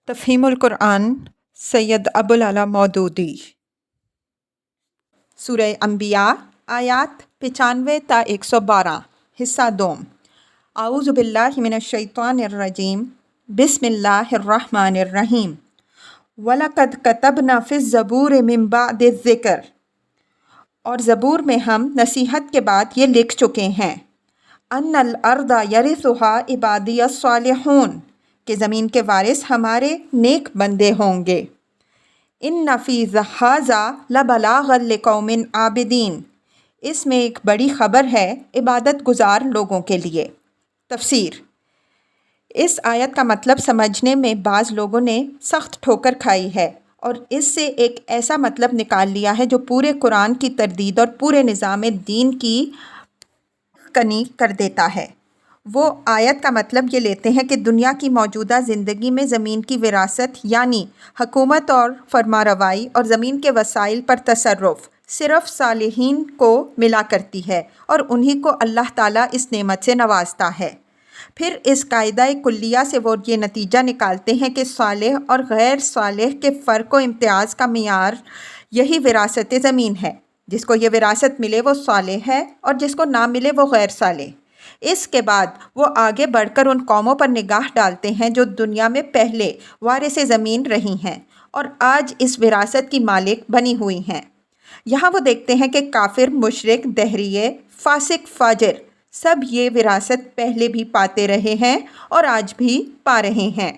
تفہیم القرآن سید ابوالعلا مودودی۔ سورہ انبیاء آیات 95 تا 112 حصہ دوم۔ اعوذ باللہ من الشیطان الرجیم بسم اللہ الرحمن الرحیم۔ وَلَقَدْ كَتَبْنَا فِي الزَّبُورِ مِن بَعْدِ الذِّكْرِ، اور زبور میں ہم نصیحت کے بعد یہ لکھ چکے ہیں، أَنَّ الْأَرْضَ يَرِثُهَا عِبَادِيَ الصَّالِحُونَ، کہ زمین کے وارث ہمارے نیک بندے ہوں گے۔ إِنَّ فِي هَٰذَا لَبَلَاغًا لِقَوْمٍ عَابِدِينَ، اس میں ایک بڑی خبر ہے عبادت گزار لوگوں کے لیے۔ تفسیر۔ اس آیت کا مطلب سمجھنے میں بعض لوگوں نے سخت ٹھوکر کھائی ہے اور اس سے ایک ایسا مطلب نکال لیا ہے جو پورے قرآن کی تردید اور پورے نظام دین کی کنی کر دیتا ہے۔ وہ آیت کا مطلب یہ لیتے ہیں کہ دنیا کی موجودہ زندگی میں زمین کی وراثت یعنی حکومت اور فرمانروائی اور زمین کے وسائل پر تصرف صرف صالحین کو ملا کرتی ہے اور انہی کو اللہ تعالیٰ اس نعمت سے نوازتا ہے۔ پھر اس قاعدہ کلیہ سے وہ یہ نتیجہ نکالتے ہیں کہ صالح اور غیر صالح کے فرق و امتیاز کا معیار یہی وراثت زمین ہے۔ جس کو یہ وراثت ملے وہ صالح ہے اور جس کو نہ ملے وہ غیر صالح۔ اس کے بعد وہ آگے بڑھ کر ان قوموں پر نگاہ ڈالتے ہیں جو دنیا میں پہلے وارث زمین رہی ہیں اور آج اس وراثت کی مالک بنی ہوئی ہیں۔ یہاں وہ دیکھتے ہیں کہ کافر، مشرک، دہریے، فاسق، فاجر سب یہ وراثت پہلے بھی پاتے رہے ہیں اور آج بھی پا رہے ہیں۔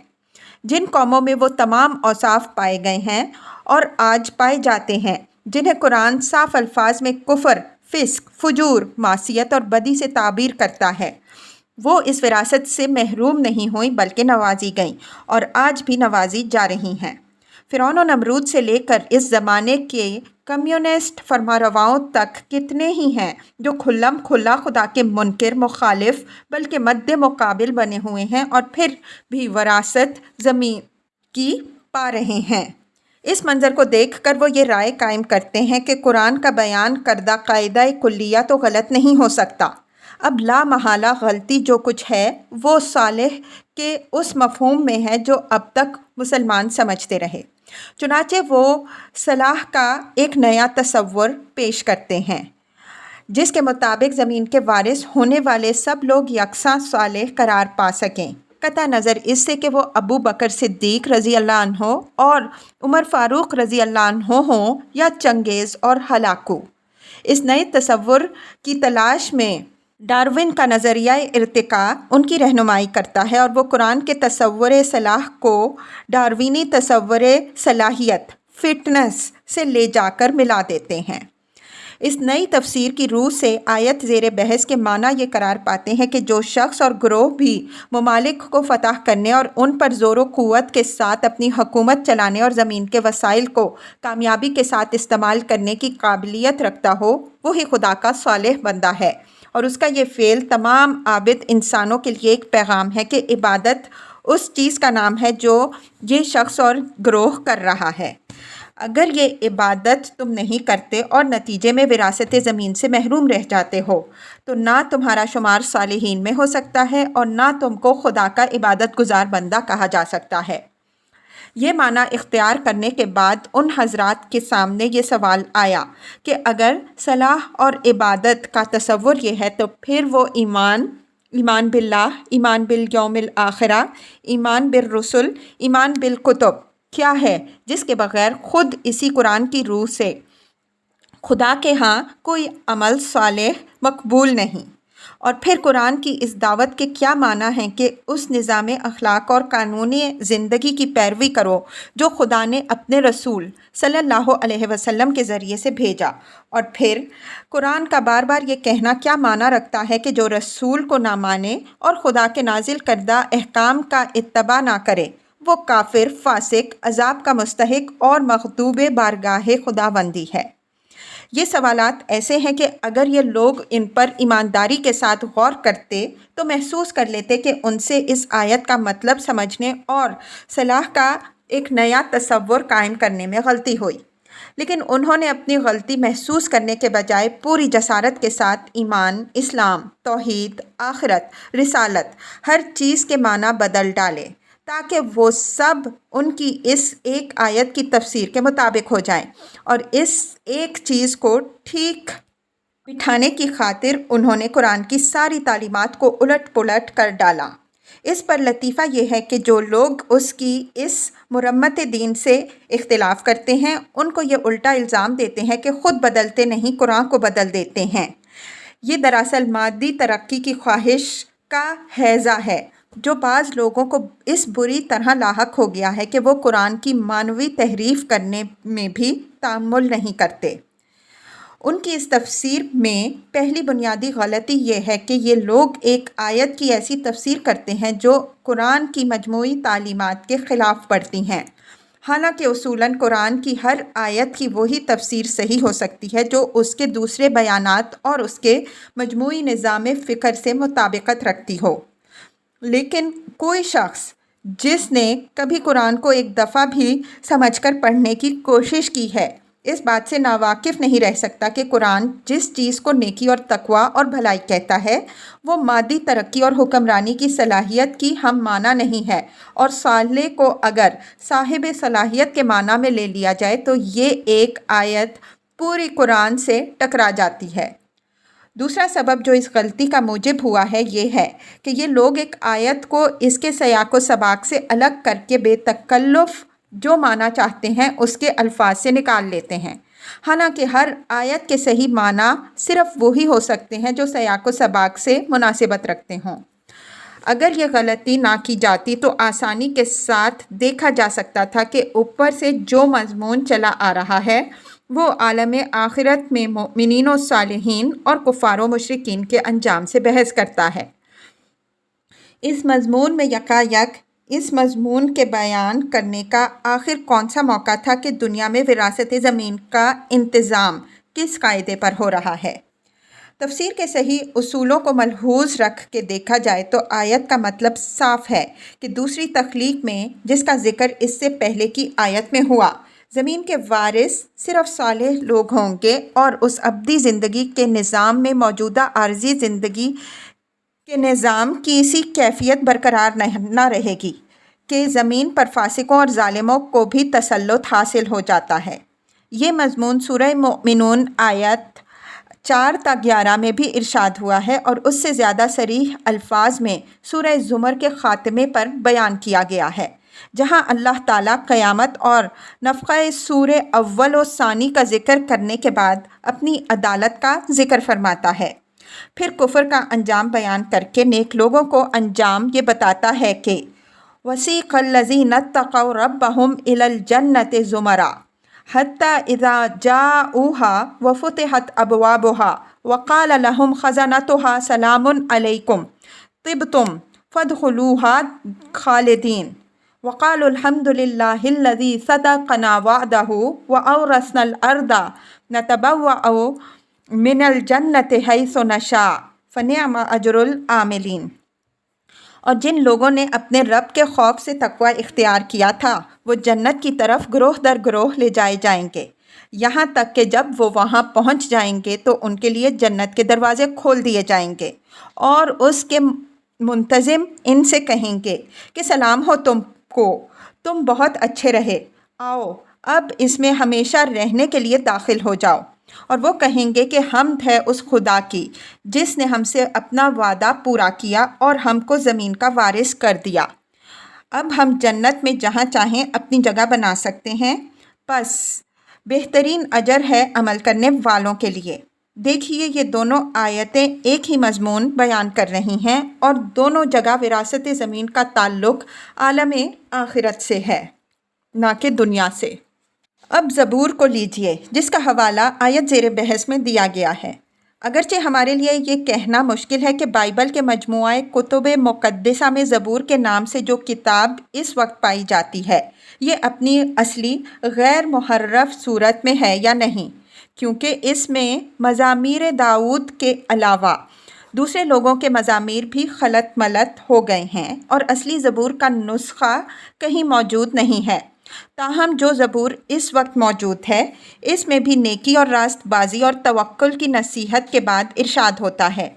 جن قوموں میں وہ تمام اوصاف پائے گئے ہیں اور آج پائے جاتے ہیں، جنہیں قرآن صاف الفاظ میں کفر، فسق، فجور، معصیت اور بدی سے تعبیر کرتا ہے، وہ اس وراثت سے محروم نہیں ہوئیں بلکہ نوازی گئیں اور آج بھی نوازی جا رہی ہیں۔ فرعون و نمرود سے لے کر اس زمانے کے کمیونسٹ فرمانرواؤں تک کتنے ہی ہیں جو کھلم کھلا خدا کے منکر، مخالف بلکہ مد مقابل بنے ہوئے ہیں اور پھر بھی وراثت زمین کی پا رہے ہیں۔ اس منظر کو دیکھ کر وہ یہ رائے قائم کرتے ہیں کہ قرآن کا بیان کردہ قاعدہ کلیہ تو غلط نہیں ہو سکتا۔ اب لا محالہ غلطی جو کچھ ہے وہ صالح کے اس مفہوم میں ہے جو اب تک مسلمان سمجھتے رہے۔ چنانچہ وہ صلاح کا ایک نیا تصور پیش کرتے ہیں جس کے مطابق زمین کے وارث ہونے والے سب لوگ یکساں صالح قرار پا سکیں، قطع نظر اس سے کہ وہ ابو بکر صدیق رضی اللہ عنہ اور عمر فاروق رضی اللہ عنہ ہوں یا چنگیز اور ہلاکو۔ اس نئے تصور کی تلاش میں ڈارون کا نظریہ ارتقاء ان کی رہنمائی کرتا ہے اور وہ قرآن کے تصور صلاح کو ڈاروینی تصور صلاحیت، فٹنس سے لے جا کر ملا دیتے ہیں۔ اس نئی تفسیر کی روح سے آیت زیر بحث کے معنی یہ قرار پاتے ہیں کہ جو شخص اور گروہ بھی ممالک کو فتح کرنے اور ان پر زور و قوت کے ساتھ اپنی حکومت چلانے اور زمین کے وسائل کو کامیابی کے ساتھ استعمال کرنے کی قابلیت رکھتا ہو، وہی خدا کا صالح بندہ ہے، اور اس کا یہ فعل تمام عابد انسانوں کے لیے ایک پیغام ہے کہ عبادت اس چیز کا نام ہے جو یہ شخص اور گروہ کر رہا ہے۔ اگر یہ عبادت تم نہیں کرتے اور نتیجے میں وراثت زمین سے محروم رہ جاتے ہو تو نہ تمہارا شمار صالحین میں ہو سکتا ہے اور نہ تم کو خدا کا عبادت گزار بندہ کہا جا سکتا ہے۔ یہ معنی اختیار کرنے کے بعد ان حضرات کے سامنے یہ سوال آیا کہ اگر صلاح اور عبادت کا تصور یہ ہے تو پھر وہ ایمان باللہ، ایمان بالیوم الآخرہ، ایمان بالرسل، ایمان بالکتب کیا ہے جس کے بغیر خود اسی قرآن کی روح سے خدا کے ہاں کوئی عمل صالح مقبول نہیں؟ اور پھر قرآن کی اس دعوت کے کیا معنی ہیں کہ اس نظام اخلاق اور قانونی زندگی کی پیروی کرو جو خدا نے اپنے رسول صلی اللہ علیہ وسلم کے ذریعے سے بھیجا؟ اور پھر قرآن کا بار بار یہ کہنا کیا معنی رکھتا ہے کہ جو رسول کو نہ مانے اور خدا کے نازل کردہ احکام کا اتباع نہ کرے وہ کافر، فاسق، عذاب کا مستحق اور مغضوب بارگاہ خداوندی ہے۔ یہ سوالات ایسے ہیں کہ اگر یہ لوگ ان پر ایمانداری کے ساتھ غور کرتے تو محسوس کر لیتے کہ ان سے اس آیت کا مطلب سمجھنے اور صلاح کا ایک نیا تصور قائم کرنے میں غلطی ہوئی، لیکن انہوں نے اپنی غلطی محسوس کرنے کے بجائے پوری جسارت کے ساتھ ایمان، اسلام، توحید، آخرت، رسالت، ہر چیز کے معنی بدل ڈالے تاکہ وہ سب ان کی اس ایک آیت کی تفسیر کے مطابق ہو جائیں، اور اس ایک چیز کو ٹھیک بٹھانے کی خاطر انہوں نے قرآن کی ساری تعلیمات کو الٹ پلٹ کر ڈالا۔ اس پر لطیفہ یہ ہے کہ جو لوگ اس کی اس مرمت دین سے اختلاف کرتے ہیں، ان کو یہ الٹا الزام دیتے ہیں کہ خود بدلتے نہیں، قرآن کو بدل دیتے ہیں۔ یہ دراصل مادی ترقی کی خواہش کا ہیضہ ہے جو بعض لوگوں کو اس بری طرح لاحق ہو گیا ہے کہ وہ قرآن کی معنوی تحریف کرنے میں بھی تأمل نہیں کرتے۔ ان کی اس تفسیر میں پہلی بنیادی غلطی یہ ہے کہ یہ لوگ ایک آیت کی ایسی تفسیر کرتے ہیں جو قرآن کی مجموعی تعلیمات کے خلاف پڑتی ہیں، حالانکہ اصولاً قرآن کی ہر آیت کی وہی تفسیر صحیح ہو سکتی ہے جو اس کے دوسرے بیانات اور اس کے مجموعی نظام فکر سے مطابقت رکھتی ہو۔ لیکن کوئی شخص جس نے کبھی قرآن کو ایک دفعہ بھی سمجھ کر پڑھنے کی کوشش کی ہے، اس بات سے ناواقف نہیں رہ سکتا کہ قرآن جس چیز کو نیکی اور تقویٰ اور بھلائی کہتا ہے وہ مادی ترقی اور حکمرانی کی صلاحیت کی ہم معنی نہیں ہے، اور صالح کو اگر صاحب صلاحیت کے معنی میں لے لیا جائے تو یہ ایک آیت پوری قرآن سے ٹکرا جاتی ہے۔ دوسرا سبب جو اس غلطی کا موجب ہوا ہے یہ ہے کہ یہ لوگ ایک آیت کو اس کے سیاق و سباق سے الگ کر کے بے تکلف جو معنی چاہتے ہیں اس کے الفاظ سے نکال لیتے ہیں، حالانکہ ہر آیت کے صحیح معنی صرف وہی ہو سکتے ہیں جو سیاق و سباق سے مناسبت رکھتے ہوں۔ اگر یہ غلطی نہ کی جاتی تو آسانی کے ساتھ دیکھا جا سکتا تھا کہ اوپر سے جو مضمون چلا آ رہا ہے وہ عالم آخرت میں مومنین و صالحین اور کفار و مشرکین کے انجام سے بحث کرتا ہے۔ اس مضمون میں یکایک اس مضمون کے بیان کرنے کا آخر کون سا موقع تھا کہ دنیا میں وراثت زمین کا انتظام کس قاعدے پر ہو رہا ہے؟ تفسیر کے صحیح اصولوں کو ملحوظ رکھ کے دیکھا جائے تو آیت کا مطلب صاف ہے کہ دوسری تخلیق میں جس کا ذکر اس سے پہلے کی آیت میں ہوا، زمین کے وارث صرف صالح لوگ ہوں گے، اور اس ابدی زندگی کے نظام میں موجودہ عارضی زندگی کے نظام کی اسی کیفیت برقرار نہ رہے گی کہ زمین پر فاسقوں اور ظالموں کو بھی تسلط حاصل ہو جاتا ہے۔ یہ مضمون سورہ مومنون آیت 4 تا 11 میں بھی ارشاد ہوا ہے، اور اس سے زیادہ صریح الفاظ میں سورہ زمر کے خاتمے پر بیان کیا گیا ہے، جہاں اللہ تعالیٰ قیامت اور نفخہ سور اول و ثانی کا ذکر کرنے کے بعد اپنی عدالت کا ذکر فرماتا ہے۔ پھر کفر کا انجام بیان کر کے نیک لوگوں کو انجام یہ بتاتا ہے کہ وَسِيقَ الَّذِينَ اتَّقَوْا رَبَّهُمْ إِلَى الْجَنَّةِ زُمَرًا حَتَّى إِذَا جَاءُوهَا وَفُتِحَتْ أَبْوَابُهَا وَقَالَ لَهُمْ خَزَنَتُهَا سَلَامٌ عَلَيْكُمْ طِبْتُمْ فَادْخُلُوهَا خَالِدِينَ وَقَالُوا الْحَمْدُ لِلَّهِ الَّذِي صَدَقَنَا وَعْدَهُ وَأَوْرَثْنَا الْأَرْضَ نَتَبَوَّأُ مِنَ الْجَنَّةِ حَيْثُ نَشَاءُ فَنِعْمَ أَجْرُ الْعَامِلِينَ۔ اور جن لوگوں نے اپنے رب کے خوف سے تقوی اختیار کیا تھا وہ جنت کی طرف گروہ در گروہ لے جائے جائیں گے، یہاں تک کہ جب وہ وہاں پہنچ جائیں گے تو ان کے لیے جنت کے دروازے کھول دیے جائیں گے، اور اس کے منتظم ان سے کہیں گے کہ سلام ہو تم کو، تم بہت اچھے رہے، آؤ اب اس میں ہمیشہ رہنے کے لیے داخل ہو جاؤ۔ اور وہ کہیں گے کہ حمد ہے اس خدا کی جس نے ہم سے اپنا وعدہ پورا کیا اور ہم کو زمین کا وارث کر دیا، اب ہم جنت میں جہاں چاہیں اپنی جگہ بنا سکتے ہیں، بس بہترین اجر ہے عمل کرنے والوں کے لیے۔ دیکھیے یہ دونوں آیتیں ایک ہی مضمون بیان کر رہی ہیں، اور دونوں جگہ وراثت زمین کا تعلق عالم آخرت سے ہے، نہ کہ دنیا سے۔ اب زبور کو لیجئے جس کا حوالہ آیت زیر بحث میں دیا گیا ہے۔ اگرچہ ہمارے لیے یہ کہنا مشکل ہے کہ بائبل کے مجموعہ کتب مقدسہ میں زبور کے نام سے جو کتاب اس وقت پائی جاتی ہے یہ اپنی اصلی غیر محرف صورت میں ہے یا نہیں، کیونکہ اس میں مزامیر داؤد کے علاوہ دوسرے لوگوں کے مزامیر بھی خلط ملط ہو گئے ہیں، اور اصلی زبور کا نسخہ کہیں موجود نہیں ہے۔ تاہم جو زبور اس وقت موجود ہے اس میں بھی نیکی اور راست بازی اور توکل کی نصیحت کے بعد ارشاد ہوتا ہے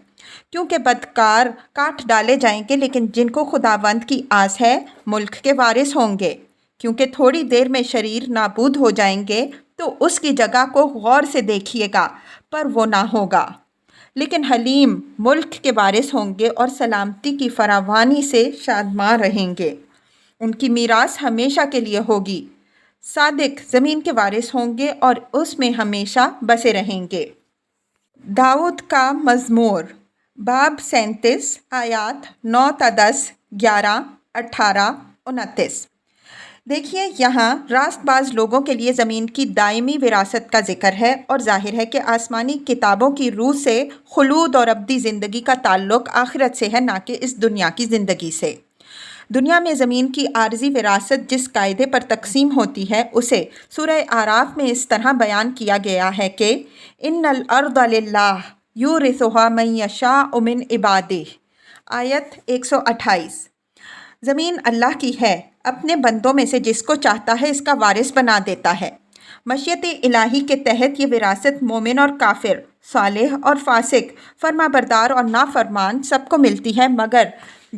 کیونکہ بدکار کاٹ ڈالے جائیں گے، لیکن جن کو خداوند کی آس ہے ملک کے وارث ہوں گے۔ کیونکہ تھوڑی دیر میں شریر نابود ہو جائیں گے تو اس کی جگہ کو غور سے دیکھیے گا، پر وہ نہ ہوگا، لیکن حلیم ملک کے وارث ہوں گے اور سلامتی کی فراوانی سے شادماں رہیں گے۔ ان کی میراث ہمیشہ کے لیے ہوگی۔ صادق زمین کے وارث ہوں گے اور اس میں ہمیشہ بسے رہیں گے۔ داؤد کا مزمور، باب 37، آیات 9 تا 10، 11، 18، 29۔ دیکھیے یہاں راست باز لوگوں کے لیے زمین کی دائمی وراثت کا ذکر ہے، اور ظاہر ہے کہ آسمانی کتابوں کی روح سے خلود اور ابدی زندگی کا تعلق آخرت سے ہے، نہ کہ اس دنیا کی زندگی سے۔ دنیا میں زمین کی عارضی وراثت جس قاعدے پر تقسیم ہوتی ہے اسے سورہ اعراف میں اس طرح بیان کیا گیا ہے کہ ان الارض للہ یورثها من یشاء من عبادہ، آیت 128۔ زمین اللہ کی ہے، اپنے بندوں میں سے جس کو چاہتا ہے اس کا وارث بنا دیتا ہے۔ مشیت الہی کے تحت یہ وراثت مومن اور کافر، صالح اور فاسق، فرما بردار اور نافرمان سب کو ملتی ہے، مگر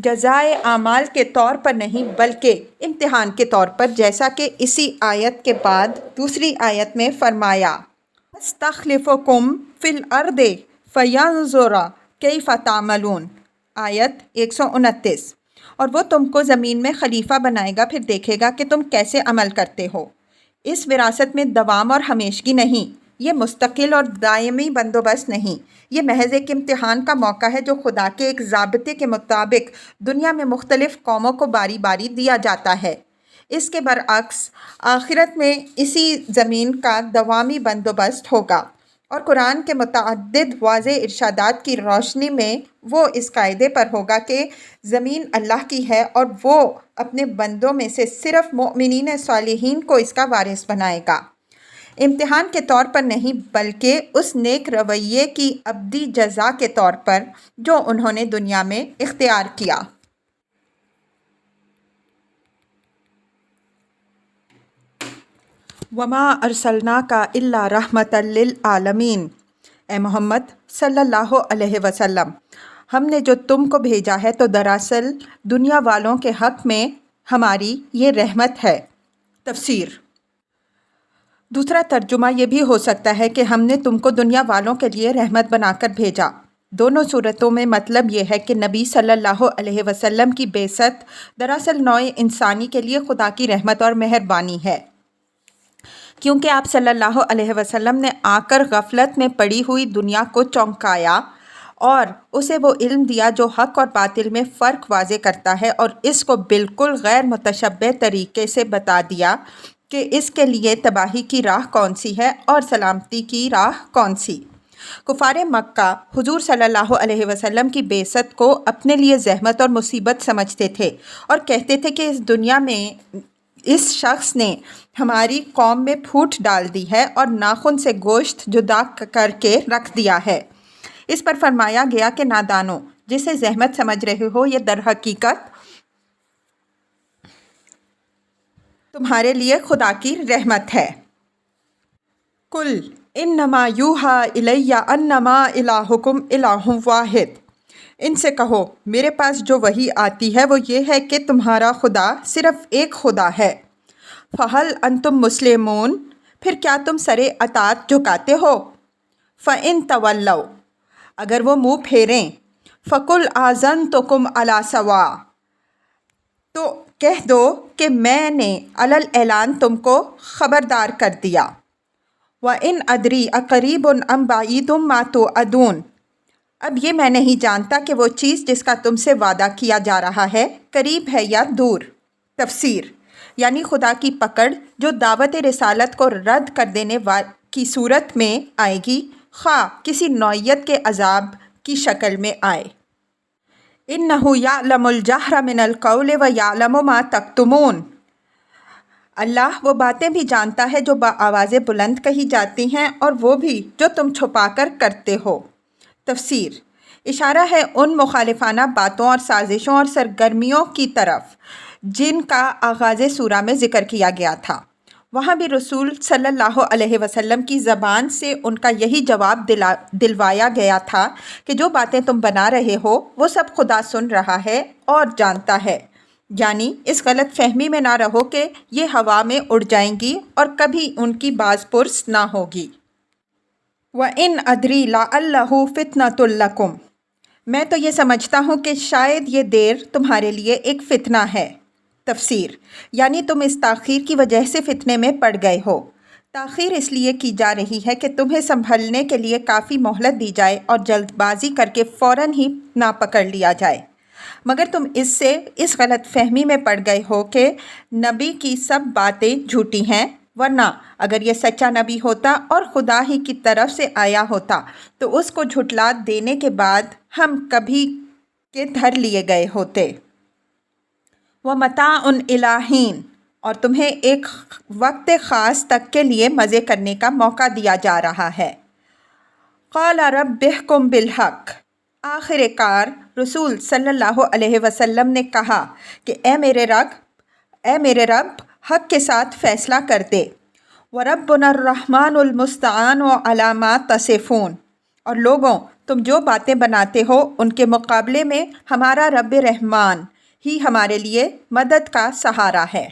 جزائے اعمال کے طور پر نہیں بلکہ امتحان کے طور پر، جیسا کہ اسی آیت کے بعد دوسری آیت میں فرمایا وَاسْتَخْلِفَكُمْ فِي الْأَرْضِ فَيَنْظُرَ كَيْفَ تَعْمَلُونَ، آیت 129۔ اور وہ تم کو زمین میں خلیفہ بنائے گا، پھر دیکھے گا کہ تم کیسے عمل کرتے ہو۔ اس وراثت میں دوام اور ہمیشگی نہیں، یہ مستقل اور دائمی بندوبست نہیں، یہ محض ایک امتحان کا موقع ہے جو خدا کے ایک ضابطے کے مطابق دنیا میں مختلف قوموں کو باری باری دیا جاتا ہے۔ اس کے برعکس آخرت میں اسی زمین کا دوامی بندوبست ہوگا، اور قرآن کے متعدد واضح ارشادات کی روشنی میں وہ اس قاعدے پر ہوگا کہ زمین اللہ کی ہے اور وہ اپنے بندوں میں سے صرف مؤمنین صالحین کو اس کا وارث بنائے گا، امتحان کے طور پر نہیں بلکہ اس نیک رویے کی ابدی جزا کے طور پر جو انہوں نے دنیا میں اختیار کیا۔ وما ارسلناک الا رحمۃ للعالمین، اے محمد صلی اللہ علیہ وسلم، ہم نے جو تم کو بھیجا ہے تو دراصل دنیا والوں کے حق میں ہماری یہ رحمت ہے۔ تفسیر۔ دوسرا ترجمہ یہ بھی ہو سکتا ہے کہ ہم نے تم کو دنیا والوں کے لیے رحمت بنا کر بھیجا۔ دونوں صورتوں میں مطلب یہ ہے کہ نبی صلی اللہ علیہ وسلم کی بعثت دراصل نوع انسانی کے لیے خدا کی رحمت اور مہربانی ہے، کیونکہ آپ صلی اللہ علیہ وسلم نے آ کر غفلت میں پڑی ہوئی دنیا کو چونکایا اور اسے وہ علم دیا جو حق اور باطل میں فرق واضح کرتا ہے، اور اس کو بالکل غیر متشبہ طریقے سے بتا دیا کہ اس کے لیے تباہی کی راہ کون سی ہے اور سلامتی کی راہ کون سی۔ کفار مکہ حضور صلی اللہ علیہ وسلم کی بعثت کو اپنے لیے زحمت اور مصیبت سمجھتے تھے اور کہتے تھے کہ اس دنیا میں اس شخص نے ہماری قوم میں پھوٹ ڈال دی ہے اور ناخن سے گوشت جدا کر کے رکھ دیا ہے۔ اس پر فرمایا گیا کہ نادانو، جسے زحمت سمجھ رہے ہو یہ در حقیقت تمہارے لیے خدا کی رحمت ہے۔ قل انما یوحی الی انما الہکم الہ واحد، ان سے کہو میرے پاس جو وحی آتی ہے وہ یہ ہے کہ تمہارا خدا صرف ایک خدا ہے۔ فہل انتم مسلمون، پھر کیا تم سر اطاعت جھکاتے ہو؟ فإن تولوا، اگر وہ منہ پھیریں، فقل آذنتکم علی سواء، تو کہہ دو کہ میں نے علی الاعلان تم کو خبردار کر دیا۔ وَإِنْ أَدْرِي أَقَرِيبٌ أَمْ بَعِيدٌ مَا تُوعَدُونَ، اب یہ میں نہیں جانتا کہ وہ چیز جس کا تم سے وعدہ کیا جا رہا ہے قریب ہے یا دور۔ تفسیر، یعنی خدا کی پکڑ جو دعوت رسالت کو رد کر دینے کی صورت میں آئے گی، خواہ کسی نوعیت کے عذاب کی شکل میں آئے۔ إِنَّهُ يَعْلَمُ الْجَهْرَ مِنَ الْقَوْلِ وَيَعْلَمُ مَا تَكْتُمُونَ، اللہ وہ باتیں بھی جانتا ہے جو بآواز بلند کہی جاتی ہیں اور وہ بھی جو تم چھپا کر کرتے ہو۔ تفسیر، اشارہ ہے ان مخالفانہ باتوں اور سازشوں اور سرگرمیوں کی طرف جن کا آغاز سورہ میں ذکر کیا گیا تھا۔ وہاں بھی رسول صلی اللہ علیہ وسلم کی زبان سے ان کا یہی جواب دلوایا گیا تھا کہ جو باتیں تم بنا رہے ہو وہ سب خدا سن رہا ہے اور جانتا ہے، یعنی اس غلط فہمی میں نہ رہو کہ یہ ہوا میں اڑ جائیں گی اور کبھی ان کی باز پرس نہ ہوگی۔ وَإِنْ أَدْرِي لَعَلَّهُ فِتْنَةٌ لَكُمْ، میں تو یہ سمجھتا ہوں کہ شاید یہ دیر تمہارے لیے ایک فتنہ ہے۔ تفسیر، یعنی تم اس تاخیر کی وجہ سے فتنے میں پڑ گئے ہو۔ تاخیر اس لیے کی جا رہی ہے کہ تمہیں سنبھلنے کے لیے کافی مہلت دی جائے اور جلد بازی کر کے فوراً ہی نہ پکڑ لیا جائے، مگر تم اس غلط فہمی میں پڑ گئے ہو کہ نبی کی سب باتیں جھوٹی ہیں، ورنہ اگر یہ سچا نبی ہوتا اور خدا ہی کی طرف سے آیا ہوتا تو اس کو جھٹلا دینے کے بعد ہم کبھی کے دھر لیے گئے ہوتے۔ وَمَتَاعٌ إِلَىٰ حِینٍ، اور تمہیں ایک وقت خاص تک کے لیے مزے کرنے کا موقع دیا جا رہا ہے۔ قَالَ رَبِّ احْكُم بِالْحَقِّ، آخر کار رسول صلی اللہ علیہ وسلم نے کہا کہ اے میرے رب حق کے ساتھ فیصلہ کر دے۔ وَرَبُّنَا الرَّحْمَٰنُ الْمُسْتَعَانُ عَلَىٰ مَا تَصِفُونَ، اور لوگوں تم جو باتیں بناتے ہو ان کے مقابلے میں ہمارا رب رحمان ہی ہمارے لیے مدد کا سہارا ہے۔